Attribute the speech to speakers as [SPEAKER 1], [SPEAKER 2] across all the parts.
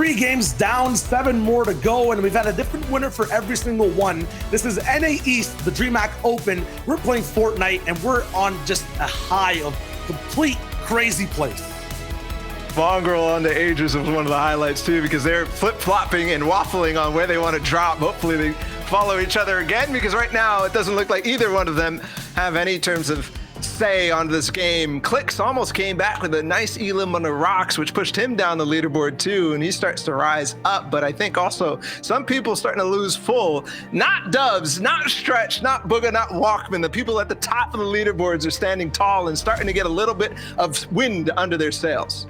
[SPEAKER 1] 3 games down, 7 more to go, and we've had a different winner for every single one. This is NA East, the DreamHack Open. We're playing Fortnite, and we're on just a high of complete crazy place.
[SPEAKER 2] Mongrel on the Ages was one of the highlights too, because they're flip-flopping and waffling on where they want to drop. Hopefully they follow each other again, because right now it doesn't look like either one of them have any terms of say on this game. Clicks almost came back with a nice elim on the rocks, which pushed him down the leaderboard too, and he starts to rise up. But I think also some people starting to lose full. Not Dubs, not Stretch, not Booga, not Walkman. The people at the top of the leaderboards are standing tall and starting to get a little bit of wind under their sails.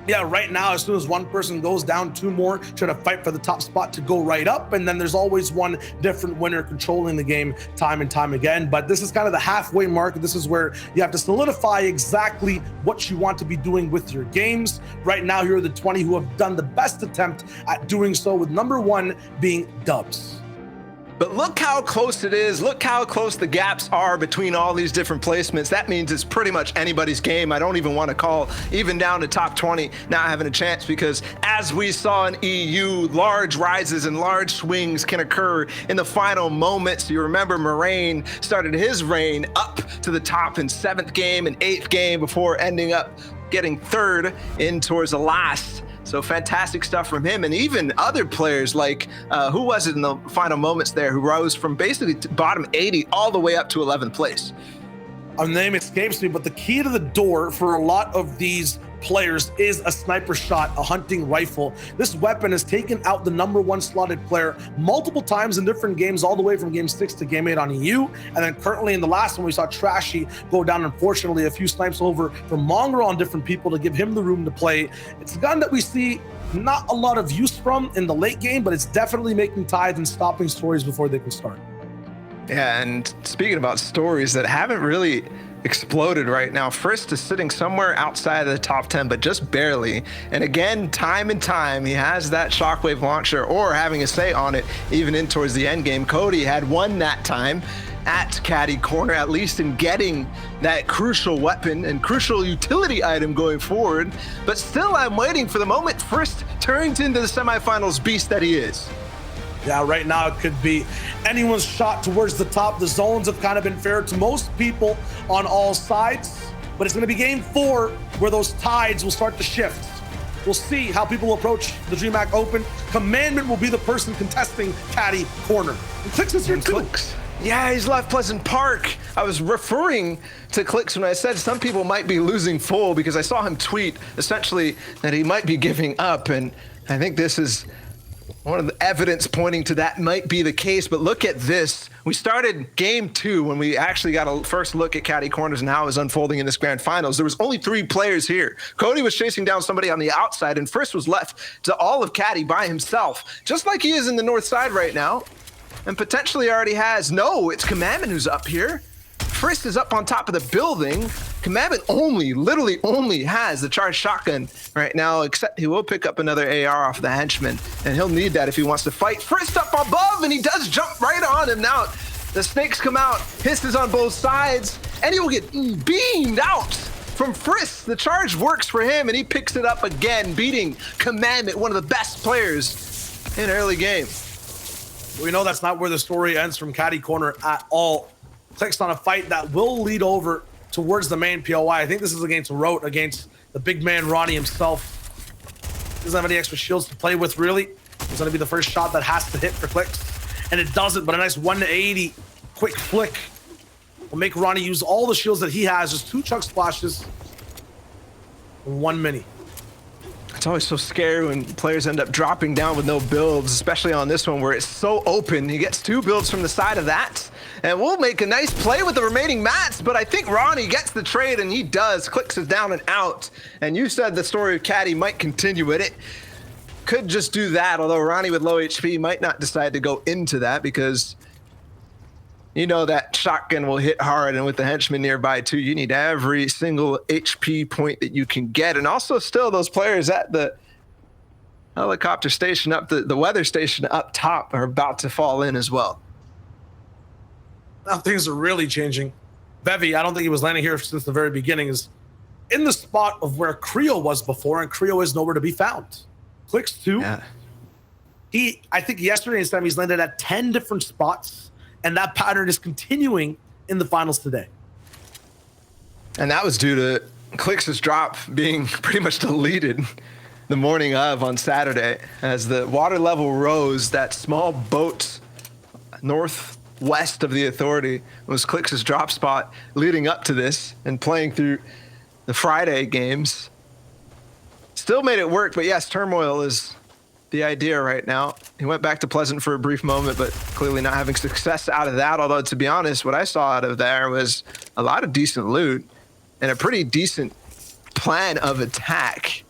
[SPEAKER 1] Yeah, right now, as soon as one person goes down, 2 more try to fight for the top spot to go right up, and then there's always one different winner controlling the game time and time again. But this is kind of the halfway mark. This is where you have to solidify exactly what you want to be doing with your games. Right now, here are the 20 who have done the best attempt at doing so, with number 1 being Dubs.
[SPEAKER 2] But look how close it is. Look how close the gaps are between all these different placements. That means it's pretty much anybody's game. I don't even want to call even down to top 20 not having a chance, because as we saw in EU, large rises and large swings can occur in the final moments. You remember Moraine started his reign up to the top in 7th game and 8th game before ending up getting 3rd in towards the last. So fantastic stuff from him, and even other players like, who was it in the final moments there, who rose from basically bottom 80 all the way up to 11th place.
[SPEAKER 1] A name escapes me, but the key to the door for a lot of these players is a sniper shot, a hunting rifle. This weapon has taken out the number 1 slotted player multiple times in different games, all the way from game 6 to game 8 on EU. And then currently in the last one, we saw Trashy go down, unfortunately, a few snipes over from Mongrel on different people to give him the room to play. It's a gun that we see not a lot of use from in the late game, but it's definitely making tides and stopping stories before they can start.
[SPEAKER 2] Yeah, and speaking about stories that haven't really exploded right now, Frist is sitting somewhere outside of the top 10, but just barely. And again, time and time, he has that shockwave launcher or having a say on it, even in towards the end game. Cody had won that time at Caddy Corner, at least in getting that crucial weapon and crucial utility item going forward. But still, I'm waiting for the moment Frist turns into the semifinals beast that he is.
[SPEAKER 1] Yeah, right now it could be anyone's shot towards the top. The zones have kind of been fair to most people on all sides, but it's going to be game 4 where those tides will start to shift. We'll see how people approach the DreamHack Open. Commandment will be the person contesting Caddy Corner. And Clicks is here too.
[SPEAKER 2] Clicks. Yeah, he's left Pleasant Park. I was referring to Clicks when I said some people might be losing full, because I saw him tweet essentially that he might be giving up, and I think this is one of the evidence pointing to that might be the case. But look at this. We started game 2 when we actually got a first look at Caddy Corners and how it was unfolding in this grand finals. There was only 3 players here. Cody was chasing down somebody on the outside, and Frist was left to all of Caddy by himself, just like he is in the north side right now, and potentially already has. No, it's Commandment who's up here. Frist is up on top of the building. Commandment literally only has the charged shotgun right now, except he will pick up another AR off the henchman, and he'll need that if he wants to fight. Frist up above, and he does jump right on him. Now the snakes come out, hisses on both sides, and he will get beamed out from Frist. The charge works for him, and he picks it up again, beating Commandment, one of the best players in early game.
[SPEAKER 1] We know that's not where the story ends from Caddy Corner at all. Clicks on a fight that will lead over towards the main POI. I think this is against Rote, against the big man Ronnie himself. Doesn't have any extra shields to play with, really. It's going to be the first shot that has to hit for Clicks, and it doesn't, but a nice 180 quick flick will make Ronnie use all the shields that he has. Just 2 chug splashes and 1 mini.
[SPEAKER 2] It's always so scary when players end up dropping down with no builds, especially on this one where it's so open. He gets 2 builds from the side of that, and we'll make a nice play with the remaining mats, but I think Ronnie gets the trade, and he does. Clicks is down and out, and you said the story of Caddy might continue with it. Could just do that, although Ronnie with low HP might not decide to go into that, because you know that shotgun will hit hard, and with the henchman nearby too, you need every single HP point that you can get. And also still those players at the helicopter station up, the weather station up top are about to fall in as well.
[SPEAKER 1] Now things are really changing. Bevy, I don't think he was landing here since the very beginning, is in the spot of where Creo was before, and Creo is nowhere to be found. Clicks too.
[SPEAKER 2] Yeah.
[SPEAKER 1] I think yesterday in semis landed at 10 different spots, and that pattern is continuing in the finals today.
[SPEAKER 2] And that was due to Clix' drop being pretty much deleted the morning of on Saturday. As the water level rose, that small boat northwest of the Authority was Clix' drop spot leading up to this and playing through the Friday games. Still made it work, but yes, turmoil is the idea right now. He went back to Pleasant for a brief moment, but clearly not having success out of that. Although, to be honest, what I saw out of there was a lot of decent loot and a pretty decent plan of attack.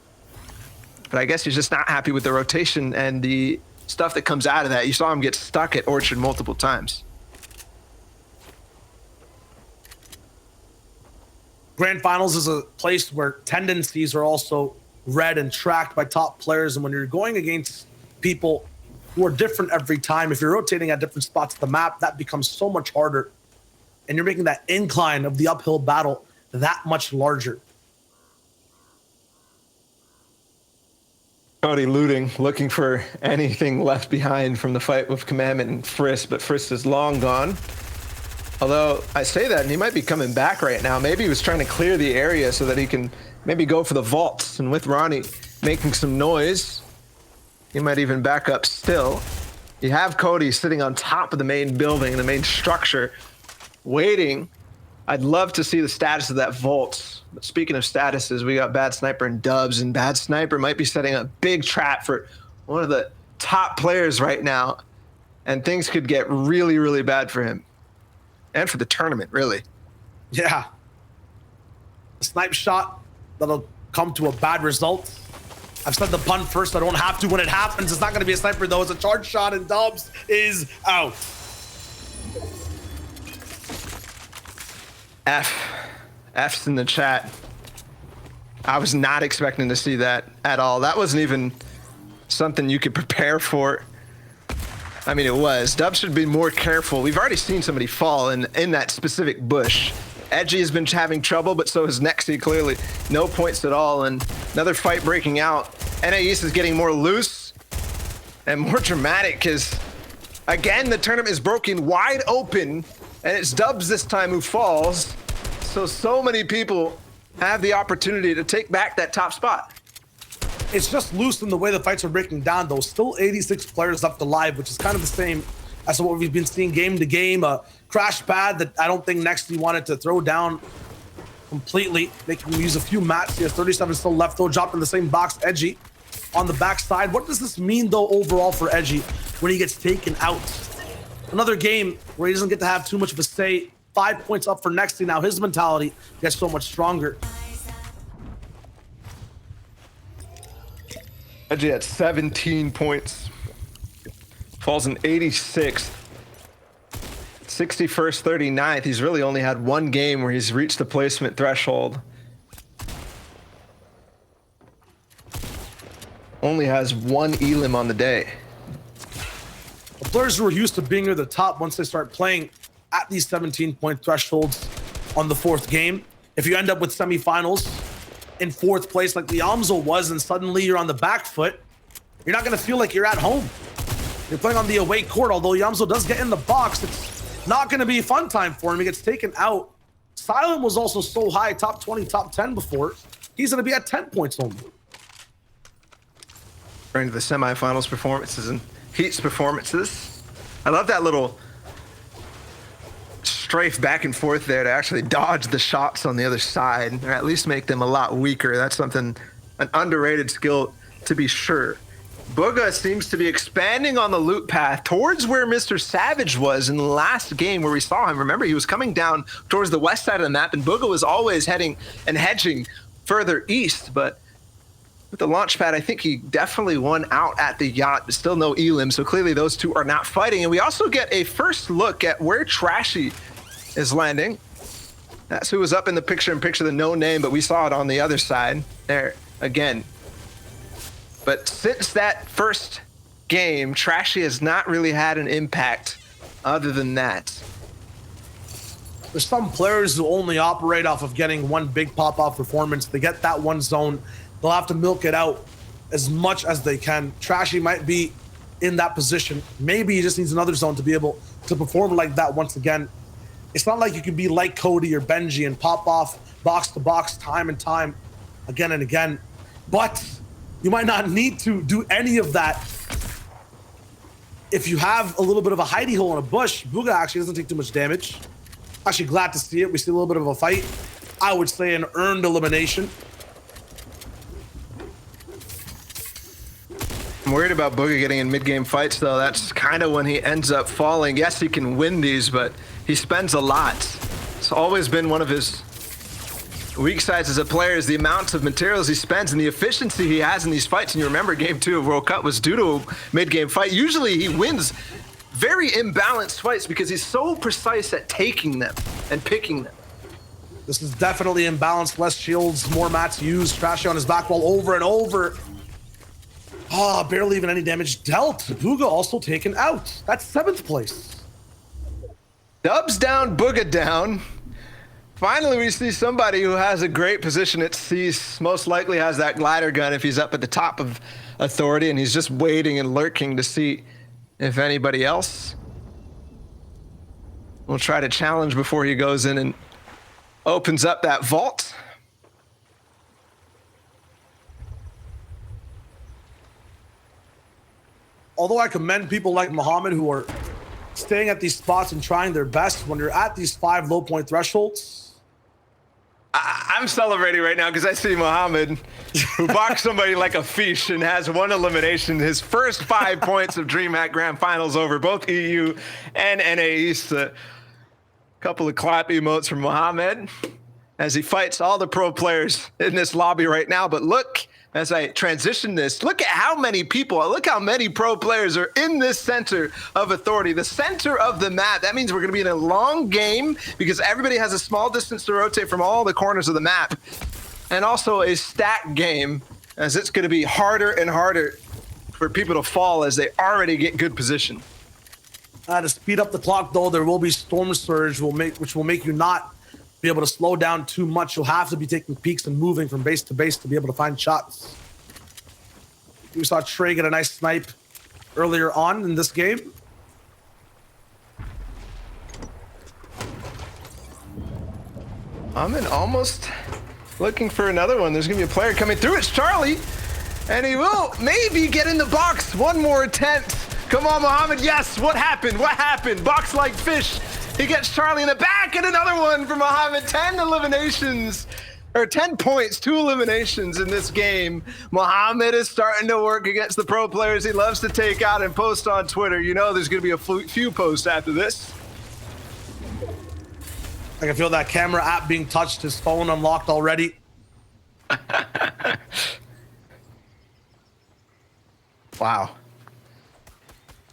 [SPEAKER 2] But I guess he's just not happy with the rotation and the stuff that comes out of that. You saw him get stuck at Orchard multiple times.
[SPEAKER 1] Grand Finals is a place where tendencies are also read and tracked by top players. And when you're going against people who are different every time, if you're rotating at different spots of the map, that becomes so much harder. And you're making that incline of the uphill battle that much larger.
[SPEAKER 2] Cody looting, looking for anything left behind from the fight with Commandment and Frisk, but Frisk is long gone. Although I say that, and he might be coming back right now. Maybe he was trying to clear the area so that he can maybe go for the vaults. And with Ronnie making some noise, he might even back up still. You have Cody sitting on top of the main building, the main structure, waiting. I'd love to see the status of that vault. But speaking of statuses, we got Bad Sniper and Dubs, and Bad Sniper might be setting a big trap for one of the top players right now. And things could get really, really bad for him. And for the tournament, really.
[SPEAKER 1] Yeah. A snipe shot that'll come to a bad result. I've said the pun first. I don't have to when it happens. It's not going to be a sniper, though. It's a charge shot, and Dubs is out.
[SPEAKER 2] F's in the chat. I was not expecting to see that at all. That wasn't even something you could prepare for. I mean, it was. Dubs should be more careful. We've already seen somebody fall in that specific bush. Edgy has been having trouble, but so has Nexy, clearly. No points at all, and another fight breaking out. NAEast is getting more loose and more dramatic because, again, the tournament is broken wide open, and it's Dubs this time who falls. So many people have the opportunity to take back that top spot.
[SPEAKER 1] It's just loose in the way the fights are breaking down, though. Still 86 players left alive, which is kind of the same as what we've been seeing game to game. A crash pad that I don't think Nexty wanted to throw down completely. They can use a few mats. He has 37 still left, though. Dropped in the same box. Edgy on the backside. What does this mean, though, overall for Edgy when he gets taken out? Another game where he doesn't get to have too much of a say. 5 points up for Nexty. Now his mentality gets so much stronger.
[SPEAKER 2] Edgy at 17 points. Falls in 86th. 61st, 39th. He's really only had one game where he's reached the placement threshold. Only has one elim on the day.
[SPEAKER 1] The players who are used to being near the top, once they start playing at these 17-point thresholds on the fourth game, if you end up with semifinals in fourth place like Liamzo was, and suddenly you're on the back foot, you're not going to feel like you're at home. You're playing on the away court. Although Liamzo does get in the box, it's not going to be a fun time for him. He gets taken out. Silent was also so high, top 20, top 10 before. He's going to be at 10 points only.
[SPEAKER 2] Right into the semifinals performances and Heat's performances. I love that little strafe back and forth there to actually dodge the shots on the other side, or at least make them a lot weaker. That's something, an underrated skill to be sure. Booga seems to be expanding on the loot path towards where Mr. Savage was in the last game where we saw him. Remember, he was coming down towards the west side of the map, and Booga was always heading and hedging further east. But with the launch pad, I think he definitely won out at the yacht, but still no elim. So clearly those two are not fighting. And we also get a first look at where Trashy is landing. That's who was up in the picture-in-picture, the no name, but we saw it on the other side there again. But since that first game, Trashy has not really had an impact other than that.
[SPEAKER 1] There's some players who only operate off of getting one big pop-off performance. They get that one zone, they'll have to milk it out as much as they can. Trashy might be in that position. Maybe he just needs another zone to be able to perform like that once again. It's not like you can be like Cody or Benji and pop off box to box time and time again and again. But you might not need to do any of that if you have a little bit of a hidey hole in a bush. Bugha actually doesn't take too much damage. Actually glad to see it. We see a little bit of a fight. I would say an earned elimination.
[SPEAKER 2] I'm worried about Bugha getting in mid-game fights, though. That's kind of when he ends up falling. Yes, he can win these, but he spends a lot. It's always been one of his weak sides as a player, is the amount of materials he spends and the efficiency he has in these fights. And you remember Game 2 of World Cup was due to a mid-game fight. Usually he wins very imbalanced fights because he's so precise at taking them and picking them.
[SPEAKER 1] This is definitely imbalanced. Less shields, more mats used. Trashy on his back wall over and over. Oh, barely even any damage dealt. Bugha also taken out. That's 7th place.
[SPEAKER 2] Dubs down, Bugha down. Finally, we see somebody who has a great position at Cease. Most likely has that glider gun if he's up at the top of Authority, and he's just waiting and lurking to see if anybody else will try to challenge before he goes in and opens up that vault.
[SPEAKER 1] Although I commend people like Muhammad who are staying at these spots and trying their best when you're at these 5 low point thresholds.
[SPEAKER 2] I'm celebrating right now because I see Muhammad, who boxed somebody like a fish and has 1 elimination. His first 5 points of DreamHack Grand Finals over both EU and NA East. A couple of clap emotes from Muhammad as he fights all the pro players in this lobby right now. But look, as I transition this, look at how many people, look how many pro players are in this center of Authority, the center of the map. That means we're going to be in a long game because everybody has a small distance to rotate from all the corners of the map. And also a stack game, as it's going to be harder and harder for people to fall as they already get good position.
[SPEAKER 1] To speed up the clock, though, there will be Storm Surge, which will make you not be able to slow down too much. You'll have to be taking peeks and moving from base to base to be able to find shots. We saw Trey get a nice snipe earlier on in this game.
[SPEAKER 2] I'm almost looking for another one. There's gonna be a player coming through. It's Charlie, and he will maybe get in the box. One more attempt. Come on, Muhammad. Yes, what happened? What happened? Box like fish. He gets Charlie in the back, and another one for Muhammad. 10 eliminations, or 10 points, 2 eliminations in this game. Muhammad is starting to work against the pro players he loves to take out and post on Twitter. You know there's going to be a few posts after this.
[SPEAKER 1] I can feel that camera app being touched, his phone unlocked already.
[SPEAKER 2] Wow.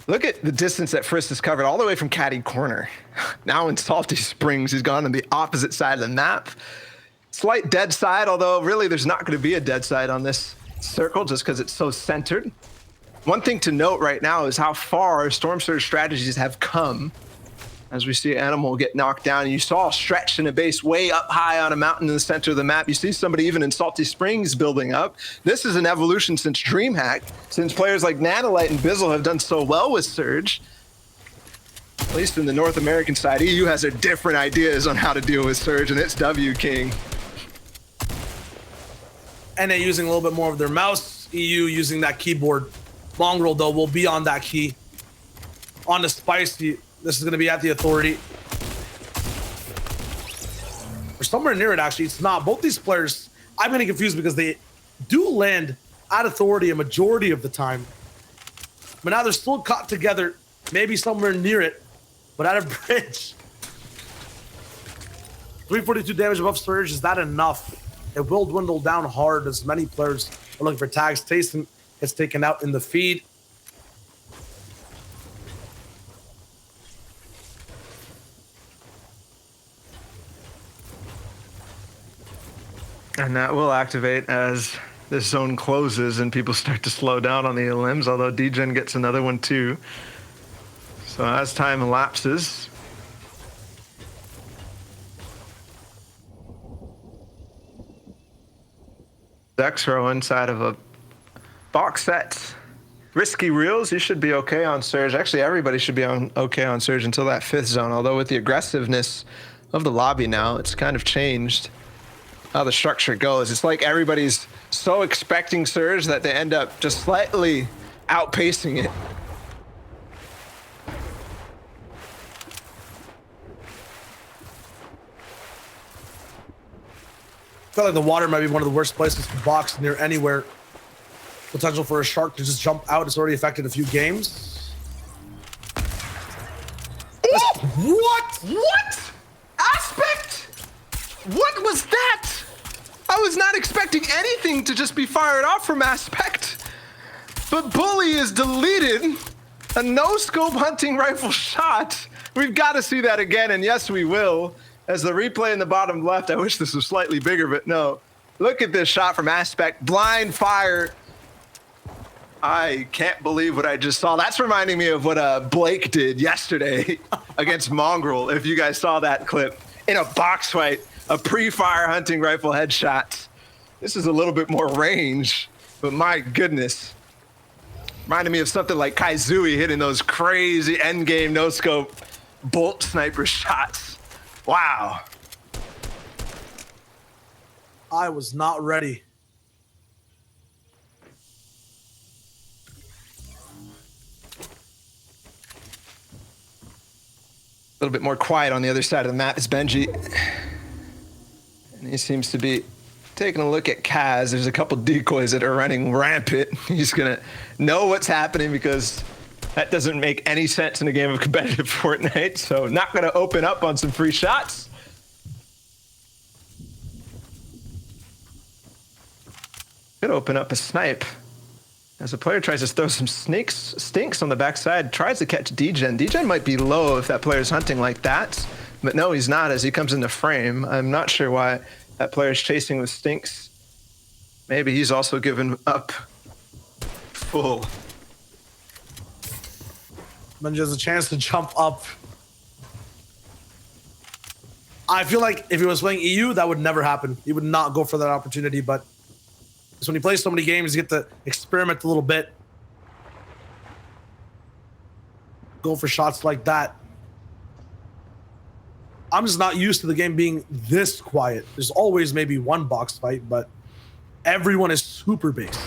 [SPEAKER 2] Look at the distance that Frisk has covered all the way from Caddy Corner. Now in Salty Springs, he's gone on the opposite side of the map. Slight dead side, although really there's not going to be a dead side on this circle just because it's so centered. One thing to note right now is how far Storm Surge strategies have come. As we see Animal get knocked down, and you saw a stretch in a base way up high on a mountain in the center of the map. You see somebody even in Salty Springs building up. This is an evolution since DreamHack, since players like Nanolite and Bizzle have done so well with Surge. At least in the North American side, EU has their different ideas on how to deal with Surge, and it's W King.
[SPEAKER 1] NA using a little bit more of their mouse, EU using that keyboard. Mongrel, though, will be on that key. On the Spicy. This is going to be at the Authority. Or somewhere near it, actually. It's not. Both these players, I'm getting confused because they do land at Authority a majority of the time. But now they're still caught together, maybe somewhere near it, but at a bridge. 342 damage above Surge. Is that enough? It will dwindle down hard as many players are looking for tags. Tayson gets taken out in the feed.
[SPEAKER 2] And that will activate as this zone closes and people start to slow down on the elims, although DGen gets another one too. So as time elapses, Dexro inside of a box sets. Risky reels, you should be okay on Surge. Actually, everybody should be okay on Surge until that 5th zone. Although with the aggressiveness of the lobby now, it's kind of changed how the structure goes. It's like everybody's so expecting Surge that they end up just slightly outpacing it.
[SPEAKER 1] I feel like the water might be one of the worst places to box near anywhere. Potential for a shark to just jump out. It's already affected a few games.
[SPEAKER 2] What? What? Aspect? What was that? I was not expecting anything to just be fired off from Aspect. But Bully is deleted. A no-scope hunting rifle shot. We've got to see that again, and yes, we will. As the replay in the bottom left, I wish this was slightly bigger, but no. Look at this shot from Aspect. Blind fire. I can't believe what I just saw. That's reminding me of what Blake did yesterday against Mongrel. If you guys saw that clip in a box fight, a pre-fire hunting rifle headshot. This is a little bit more range, but my goodness. Reminded me of something like Kaizui hitting those crazy endgame no-scope bolt sniper shots. Wow.
[SPEAKER 1] I was not ready.
[SPEAKER 2] A little bit more quiet on the other side of the map is Benji. And he seems to be taking a look at Kaz. There's a couple decoys that are running rampant. He's gonna know what's happening because that doesn't make any sense in a game of competitive Fortnite. So not gonna open up on some free shots. Could open up a snipe. As a player tries to throw some stinks on the backside, tries to catch Degen. Degen might be low if that player's hunting like that, but no, he's not as he comes into frame. I'm not sure why that player's chasing with stinks. Maybe he's also given up full.
[SPEAKER 1] Benji has a chance to jump up. I feel like if he was playing EU, that would never happen. He would not go for that opportunity, but because when he plays so many games, you get to experiment a little bit. Go for shots like that. I'm just not used to the game being this quiet. There's always maybe one box fight, but everyone is super based.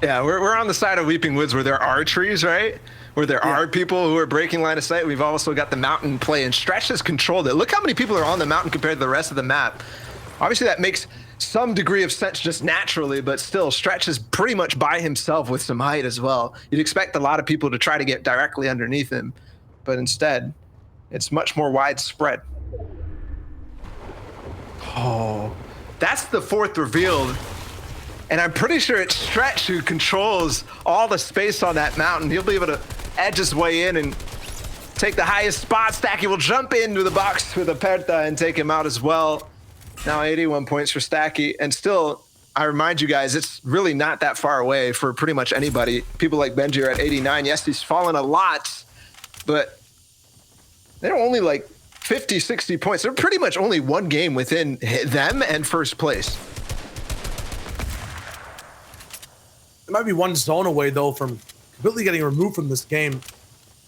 [SPEAKER 2] Yeah, we're on the side of Weeping Woods where there are trees, right? Where there are people who are breaking line of sight. We've also got the mountain play, and Stretch has controlled it. Look how many people are on the mountain compared to the rest of the map. Obviously, that makes some degree of sense just naturally, but still, Stretch is pretty much by himself with some height as well. You'd expect a lot of people to try to get directly underneath him, but instead, it's much more widespread. Oh, that's the 4th revealed. And I'm pretty sure it's Stretch who controls all the space on that mountain. He'll be able to edge his way in and take the highest spot. Stacky will jump into the box with a Perta and take him out as well. Now 81 points for Stacky. And still, I remind you guys, it's really not that far away for pretty much anybody. People like Benji are at 89. Yes, he's fallen a lot, but they're only like 50, 60 points. They're pretty much only one game within them and first place.
[SPEAKER 1] It might be one zone away, though, from completely getting removed from this game.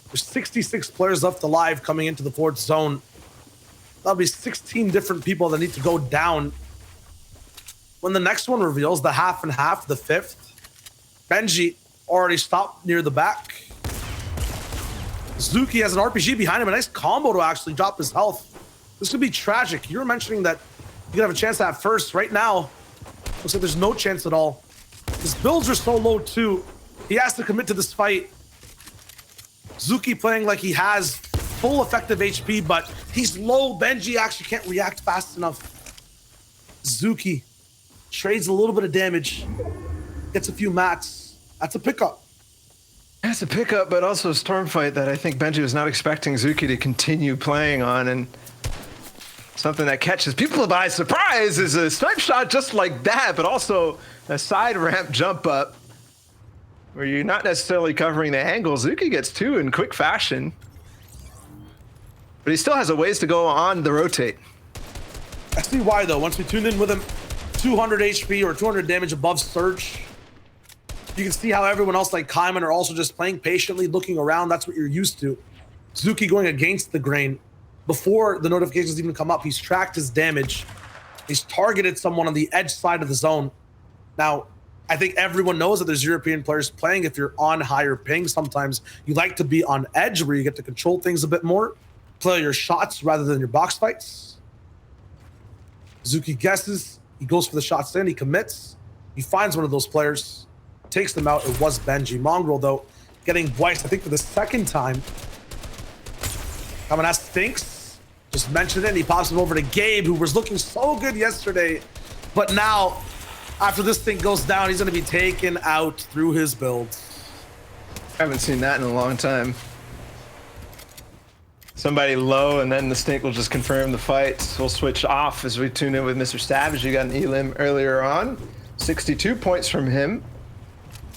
[SPEAKER 1] There's 66 players left alive coming into the 4th zone. That'll be 16 different people that need to go down. When the next one reveals, the half and half, the 5th, Benji already stopped near the back. Zuki has an RPG behind him, a nice combo to actually drop his health. This could be tragic. You were mentioning that you could have a chance at first. Right now, looks like there's no chance at all. His builds are so low too. He has to commit to this fight. Zuki playing like he has full effective HP, but he's low. Benji actually can't react fast enough. Zuki trades a little bit of damage, gets a few mats. That's a pickup.
[SPEAKER 2] That's a pickup, but also a storm fight that I think Benji was not expecting Zuki to continue playing on, and something that catches people by surprise is a snipe shot just like that, but also a side ramp jump up where you're not necessarily covering the angle. Zuki gets 2 in quick fashion, but he still has a ways to go on the rotate.
[SPEAKER 1] I see why, though. Once we tuned in with him, 200 HP or 200 damage above Surge. You can see how everyone else, like Kaiman, are also just playing patiently, looking around. That's what you're used to. Zuki going against the grain. Before the notifications even come up, he's tracked his damage. He's targeted someone on the edge side of the zone. Now, I think everyone knows that there's European players playing. If you're on higher ping, sometimes you like to be on edge where you get to control things a bit more, play your shots rather than your box fights. Zuki guesses, he goes for the shot stand, he commits, he finds one of those players, takes them out. It was Benji. Mongrel, though, getting wiped, I think, for the second time. Coming as Stinks, just mentioned it, and he pops him over to Gabe, who was looking so good yesterday, but now, after this thing goes down, he's going to be taken out through his build.
[SPEAKER 2] I haven't seen that in a long time. Somebody low, and then the Stink will just confirm the fight. We'll switch off as we tune in with Mr. Savage. You got an Elim earlier on. 62 points from him.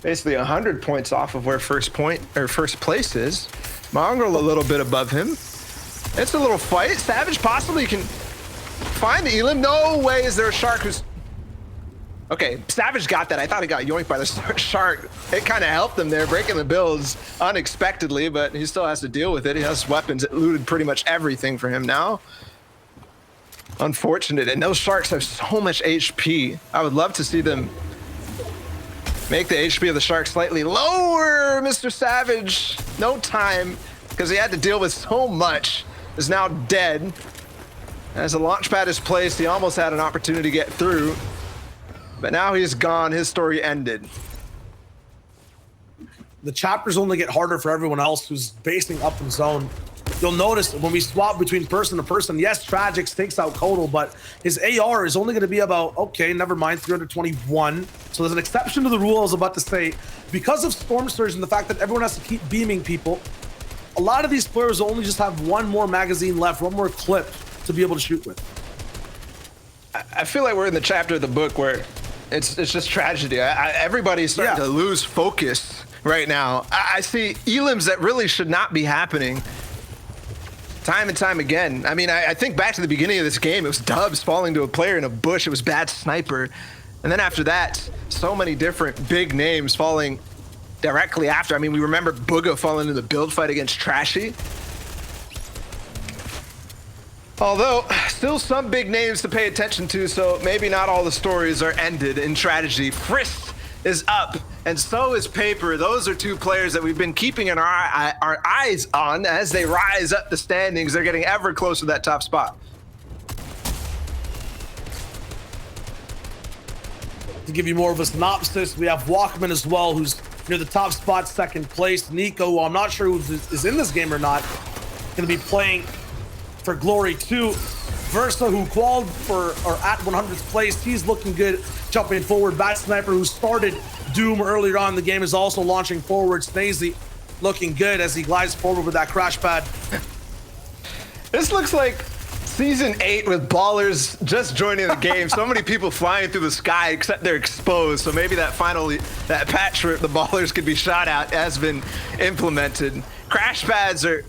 [SPEAKER 2] Basically 100 points off of where first place is. Mongrel a little bit above him. It's a little fight. Savage possibly can find the Elim. No way is there a shark who's... Okay, Savage got that. I thought he got yoinked by the shark. It kind of helped him there, breaking the builds unexpectedly, but he still has to deal with it. He has weapons. It looted pretty much everything for him now. Unfortunate. And those sharks have so much HP. I would love to see them make the HP of the shark slightly lower. Mr. Savage, no time, because he had to deal with so much, is now dead. As the launch pad is placed, he almost had an opportunity to get through. But now he's gone. His story ended.
[SPEAKER 1] The chapters only get harder for everyone else who's basing up in zone. You'll notice when we swap between person to person, yes, Tragic takes out Kodal, but his AR is only going to be about, okay, never mind, 321. So there's an exception to the rule I was about to say. Because of Storm Surge and the fact that everyone has to keep beaming people, a lot of these players will only just have one more magazine left, one more clip to be able to shoot with.
[SPEAKER 2] I feel like we're in the chapter of the book where it's just tragedy. Everybody's starting to lose focus right now. I see elims that really should not be happening time and time again. I mean, I think back to the beginning of this game, it was Dubs falling to a player in a bush. It was bad sniper. And then after that, so many different big names falling directly after. I mean, we remember Booga falling in the build fight against Trashy. Although, still some big names to pay attention to, so maybe not all the stories are ended in tragedy. Frist is up, and so is Paper. Those are two players that we've been keeping our eyes on as they rise up the standings. They're getting ever closer to that top spot.
[SPEAKER 1] To give you more of a synopsis, we have Walkman as well, who's near the top spot, second place. Nico, who I'm not sure who is in this game or not, going to be playing for Glory 2. Versa, who qualified for or at 100th place, he's looking good, jumping forward. Bat Sniper, who started Doom earlier on in the game, is also launching forward. Snazy looking good as he glides forward with that crash pad.
[SPEAKER 2] This looks like Season 8 with ballers just joining the game. So many people flying through the sky, except they're exposed. So maybe that patch where the ballers could be shot at has been implemented. Crash pads are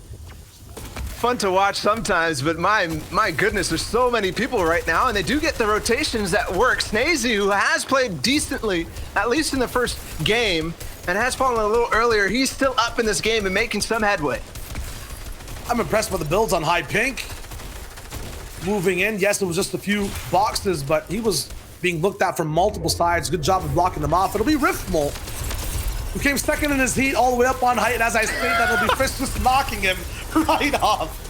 [SPEAKER 2] fun to watch sometimes, but my goodness, there's so many people right now, and they do get the rotations that work. Snazy, who has played decently, at least in the first game, and has fallen a little earlier, he's still up in this game and making some headway.
[SPEAKER 1] I'm impressed by the builds on High Pink. Moving in, yes, it was just a few boxes, but he was being looked at from multiple sides. Good job of blocking them off. It'll be Riftmole, who came second in his heat all the way up on height, and as I say that, it'll be Frisk just knocking him right off.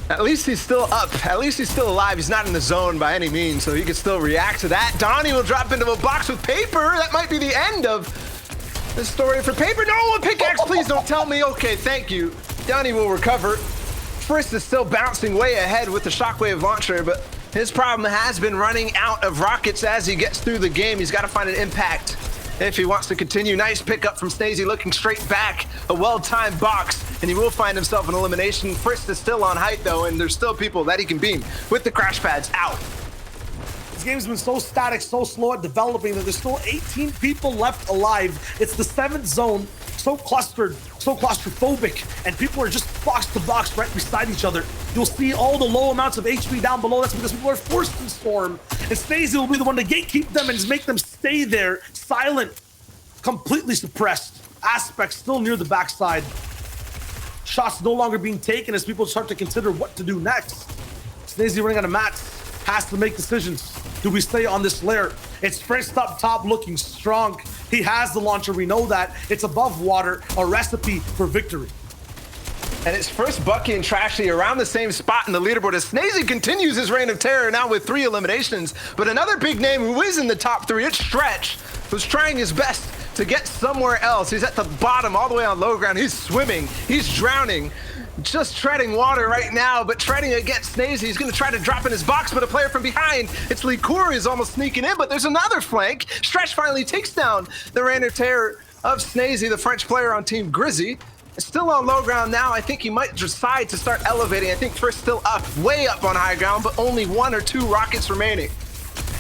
[SPEAKER 2] At least he's still up. At least he's still alive. He's not in the zone by any means, so he can still react to that. Donnie will drop into a box with Paper. That might be the end of the story for Paper. No, a pickaxe, please don't tell me. Okay, thank you. Donnie will recover. Frisk is still bouncing way ahead with the shockwave launcher, but his problem has been running out of rockets as he gets through the game. He's got to find an impact if he wants to continue. Nice pickup from Snazy, looking straight back. A well-timed box, and he will find himself an elimination. Frisk is still on height, though, and there's still people that he can beam with the crash pads out.
[SPEAKER 1] This game's been so static, so slow at developing that there's still 18 people left alive. It's the 7th zone, so clustered, so claustrophobic, and people are just box to box right beside each other. You'll see all the low amounts of HP down below. That's because people are forced to storm, and Snazy will be the one to gatekeep them and just make them stay there, silent, completely suppressed. Aspect still near the backside. Shots no longer being taken as people start to consider what to do next. Snazy running out of mats, has to make decisions. Do we stay on this layer? It's Frisk up top looking strong. He has the launcher, we know that. It's above water, a recipe for victory.
[SPEAKER 2] And it's first Bucky and Trashy around the same spot in the leaderboard as Snazy continues his reign of terror now with 3 eliminations. But another big name who is in the top 3, it's Stretch, who's trying his best to get somewhere else. He's at the bottom, all the way on low ground. He's swimming, he's drowning, just treading water right now, but treading against Snazy. He's gonna try to drop in his box, but a player from behind, it's Licour, is almost sneaking in, but there's another flank. Stretch finally takes down the reign of terror of Snazy, the French player on Team Grizzy. Still on low ground now. I think he might decide to start elevating. I think Frisk still up, way up on high ground, but only 1 or 2 rockets remaining.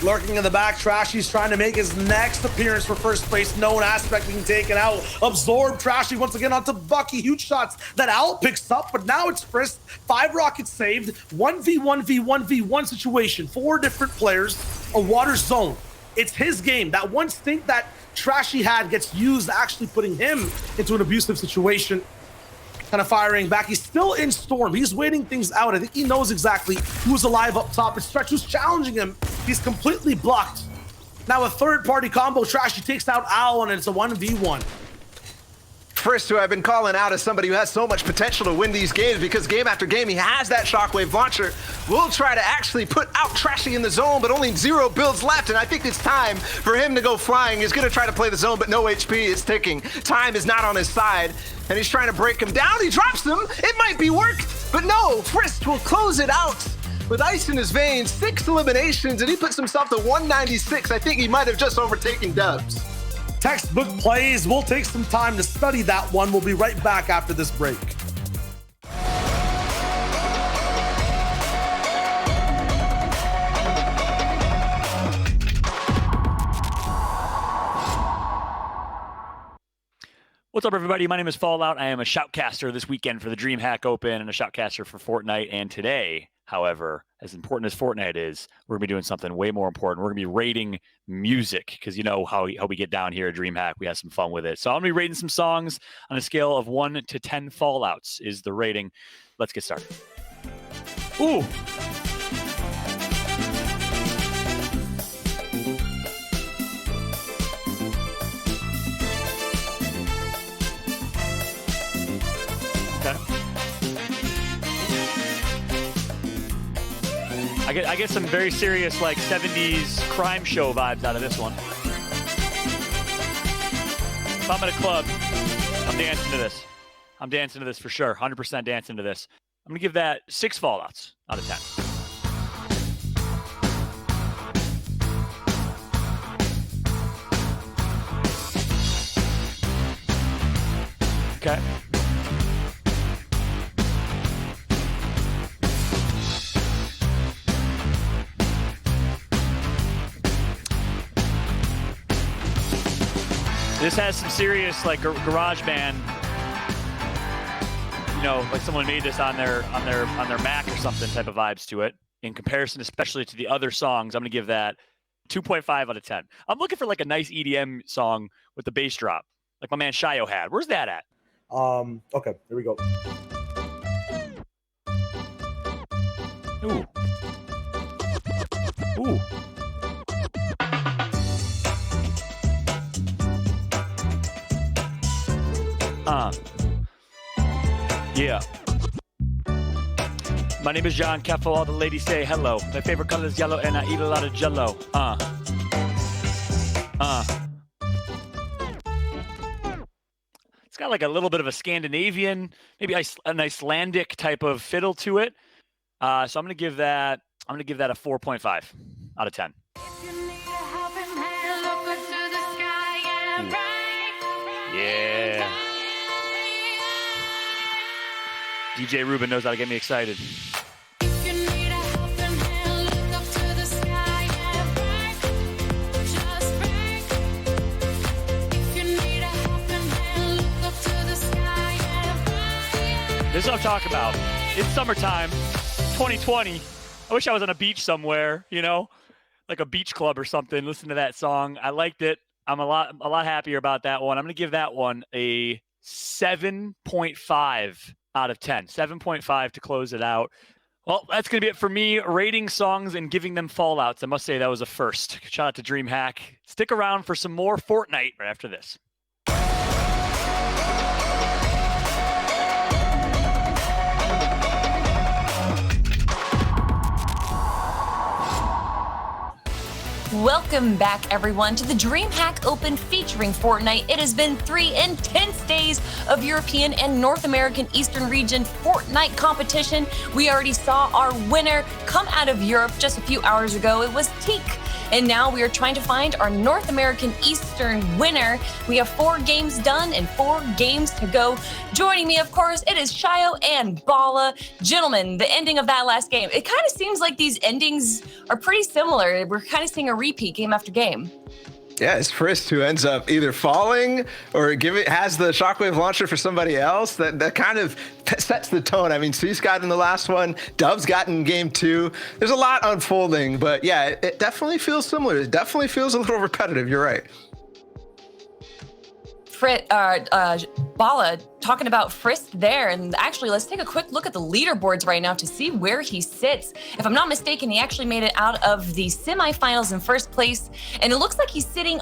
[SPEAKER 1] Lurking in the back, Trashy's trying to make his next appearance for first place. Known Aspect being taken out. Absorb Trashy once again onto Bucky. Huge shots that Owl picks up, but now it's Frisk. 5 rockets saved. 1v1v1v1 situation. 4 different players. A water zone. It's his game. That one stink that Trashy had gets used, actually putting him into an abusive situation. Kind of firing back. He's still in Storm. He's waiting things out. I think he knows exactly who's alive up top. It's Stretch who's challenging him. He's completely blocked. Now a third-party combo. Trashy takes out Owl, and it's a 1v1.
[SPEAKER 2] Frisk, who I've been calling out as somebody who has so much potential to win these games because game after game he has that shockwave launcher, will try to actually put out Trashy in the zone, but only 0 builds left, and I think it's time for him to go flying. He's gonna try to play the zone, but no HP is ticking. Time is not on his side, and he's trying to break him down. He drops him. It might be worked, but no, Frisk will close it out with ice in his veins. 6 eliminations, and he puts himself to 196. I think he might have just overtaken Dubs.
[SPEAKER 1] Textbook plays. We'll take some time to study that one. We'll be right back after this break.
[SPEAKER 3] What's up, everybody? My name is Fallout. I am a shoutcaster this weekend for the DreamHack Open and a shoutcaster for Fortnite. And today, however, as important as Fortnite is, we're going to be doing something way more important. We're going to be rating music because you know how we get down here at DreamHack. We have some fun with it. So I'm going to be rating some songs on a scale of 1 to 10 Fallouts is the rating. Let's get started. Ooh. I get some very serious, like, 70s crime show vibes out of this one. If I'm at a club, I'm dancing to this. I'm dancing to this for sure. 100% dancing to this. I'm going to give that 6 Fallouts out of 10. Okay. This has some serious, like, garage band, you know, like someone made this on their Mac or something type of vibes to it. In comparison, especially to the other songs, I'm gonna give that 2.5 out of 10. I'm looking for like a nice EDM song with the bass drop, like my man Shio had. Where's that at?
[SPEAKER 1] Okay, here we go.
[SPEAKER 3] Ooh. Ooh. Yeah. My name is John Keffel. All the ladies say hello. My favorite color is yellow, and I eat a lot of Jello. It's got like a little bit of a Scandinavian, maybe an Icelandic type of fiddle to it. So I'm gonna give that a 4.5 out of 10. Yeah. DJ Ruben knows how to get me excited. This is what I'm talking about. It's summertime, 2020. I wish I was on a beach somewhere, you know? like a beach club or something. Listen to that song. I liked it. I'm a lot happier about that one. I'm going to give that one a 7.5 out of 10. 7.5 to close it out. Well, that's going to be it for me. Rating songs and giving them fallouts. I must say that was a first. Shout out to DreamHack. Stick around for some more Fortnite right after this.
[SPEAKER 4] Welcome back, everyone, to the DreamHack Open featuring Fortnite. It has been 3 intense days of European and North American Eastern region Fortnite competition. We already saw our winner come out of Europe just a few hours ago. It was Teak. And now we are trying to find our North American Eastern winner. We have 4 games done and 4 games to go. Joining me, of course, it is Shayo and Bala. Gentlemen, the ending of that last game, it kind of seems like these endings are pretty similar. We're kind of seeing a repeat game after game.
[SPEAKER 2] Yeah, it's Frist who ends up either falling or has the shockwave launcher for somebody else. That kind of sets the tone. I mean, Cease got in the last one, Dubs got in game 2. There's a lot unfolding, but yeah, it definitely feels similar. It definitely feels a little repetitive. You're right.
[SPEAKER 4] Bala, talking about Frisk there, and actually let's take a quick look at the leaderboards right now to see where he sits. If I'm not mistaken, he actually made it out of the semifinals in first place, and it looks like he's sitting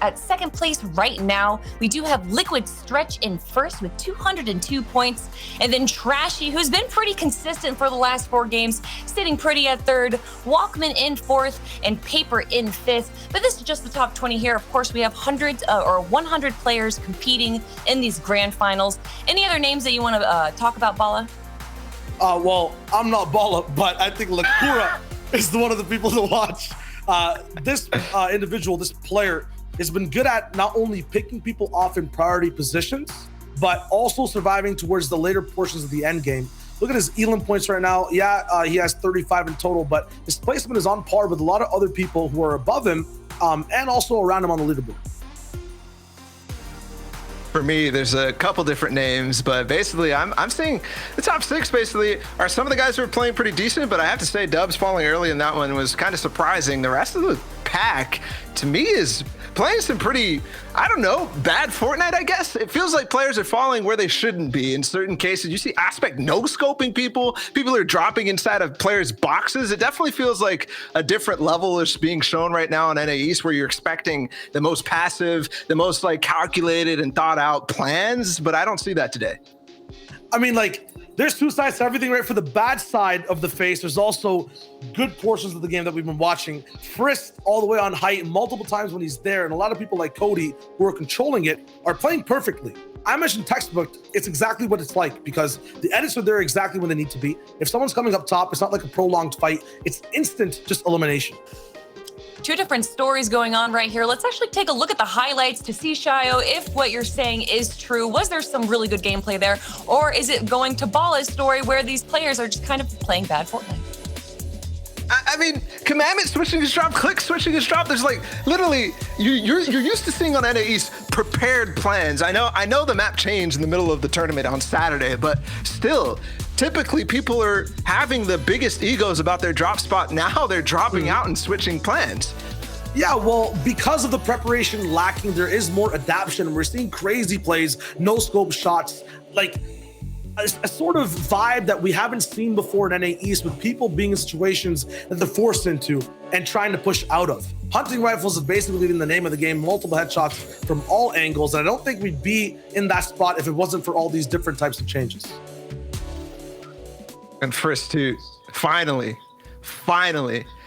[SPEAKER 4] at second place right now. We do have Liquid Stretch in first with 202 points, and then Trashy, who's been pretty consistent for the last 4 games, sitting pretty at third, Walkman in fourth, and Paper in fifth. But this is just the top 20 here. Of course, we have 100 players competing in these grand finals. Any other names that you want to talk about, Bala?
[SPEAKER 1] Well, I'm not Bala, but I think Lakura is one of the people to watch. This individual, this player, has been good at not only picking people off in priority positions, but also surviving towards the later portions of the end game. Look at his Elam points right now. Yeah, he has 35 in total, but his placement is on par with a lot of other people who are above him and also around him on the leaderboard.
[SPEAKER 2] For me, there's a couple different names, but basically I'm seeing the top 6 basically are some of the guys who are playing pretty decent, but I have to say Dubs falling early in that one was kind of surprising. The rest of the pack, to me, is playing some pretty, I don't know, bad Fortnite, I guess. It feels like players are falling where they shouldn't be in certain cases. You see Aspect no-scoping people are dropping inside of players' boxes. It definitely feels like a different level is being shown right now in NA East, where you're expecting the most passive, the most like calculated and thought out plans, but I don't see that today.
[SPEAKER 1] I mean, like, there's 2 sides to everything, right? For the bad side of the face, there's also good portions of the game that we've been watching. Frisk all the way on height multiple times when he's there, and a lot of people like Cody who are controlling it are playing perfectly. I mentioned textbook, it's exactly what it's like because the edits are there exactly when they need to be. If someone's coming up top, it's not like a prolonged fight. It's instant, just elimination.
[SPEAKER 4] 2 different stories going on right here. Let's actually take a look at the highlights to see, Shayo, if what you're saying is true. Was there some really good gameplay there? Or is it going to Bala's story where these players are just kind of playing bad Fortnite?
[SPEAKER 2] I mean, Commandment switching his drop, Click switching his drop. There's like literally you're used to seeing on NA East prepared plans. I know the map changed in the middle of the tournament on Saturday, but still, typically people are having the biggest egos about their drop spot. Now they're dropping out and switching plans.
[SPEAKER 1] Yeah, well, because of the preparation lacking, there is more adaptation. We're seeing crazy plays, no scope shots, like a sort of vibe that we haven't seen before in NA East, with people being in situations that they're forced into and trying to push out of. Hunting rifles is basically in the name of the game, multiple headshots from all angles, and I don't think we'd be in that spot if it wasn't for all these different types of changes.
[SPEAKER 2] And Frisk too, finally,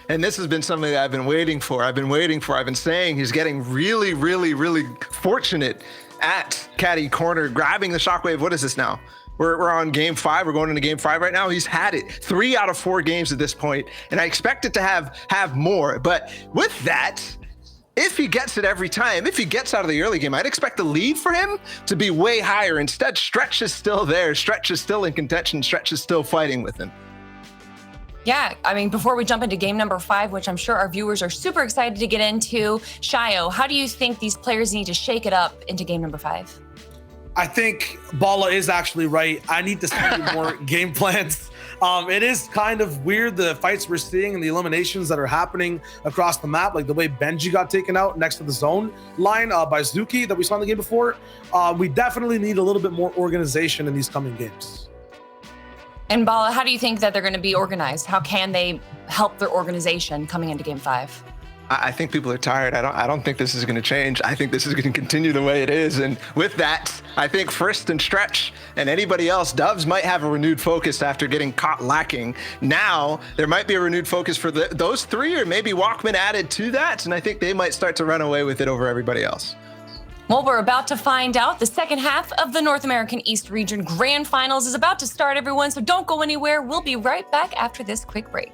[SPEAKER 2] and this has been something that I've been waiting for. I've been saying he's getting really, really, really fortunate at Caddy Corner, grabbing the shockwave. What is this now? We're on game 5. We're going into game 5 right now. He's had it 3 out of 4 games at this point, and I expect it to have more. But with that, if he gets it every time, if he gets out of the early game, I'd expect the lead for him to be way higher. Instead, Stretch is still there. Stretch is still in contention. Stretch is still fighting with him.
[SPEAKER 4] Yeah, I mean, before we jump into game number 5, which I'm sure our viewers are super excited to get into, Shayo, how do you think these players need to shake it up into game number 5?
[SPEAKER 1] I think Bala is actually right. I need to see more game plans. It is kind of weird, the fights we're seeing and the eliminations that are happening across the map, like the way Benji got taken out next to the zone line by Zuki that we saw in the game before. We definitely need a little bit more organization in these coming games.
[SPEAKER 4] And Bala, how do you think that they're going to be organized? How can they help their organization coming into Game 5?
[SPEAKER 2] I think people are tired. I don't think this is going to change. I think this is going to continue the way it is. And with that, I think Frist and Stretch and anybody else, Doves might have a renewed focus after getting caught lacking. Now, there might be a renewed focus for those three, or maybe Walkman added to that. And I think they might start to run away with it over everybody else.
[SPEAKER 4] Well, we're about to find out. The second half of the North American East Region Grand Finals is about to start, everyone. So don't go anywhere. We'll be right back after this quick break.